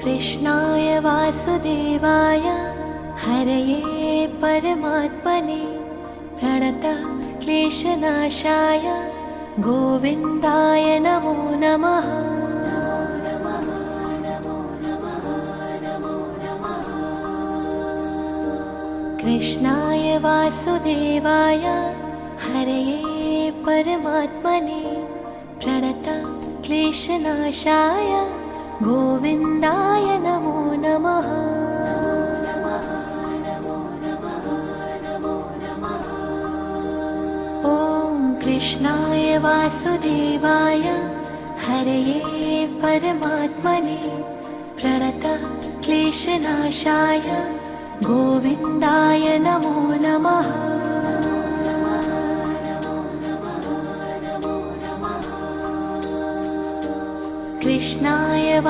कृष्णाय वासुदेवाय हरये परमात्मने प्रणतः क्लेशनाशाय गोविन्दाय नमो नमः। कृष्णाय वासुदेवाय हरये परमात्मने प्रणतः क्लेशनाशाय गोविन्दाय नमो नमः। ॐ कृष्णाय वासुदेवाय हरये परमात्मने प्रणतः क्लेशनाशाय गोविन्दाय नमो नमः। कृष्णाय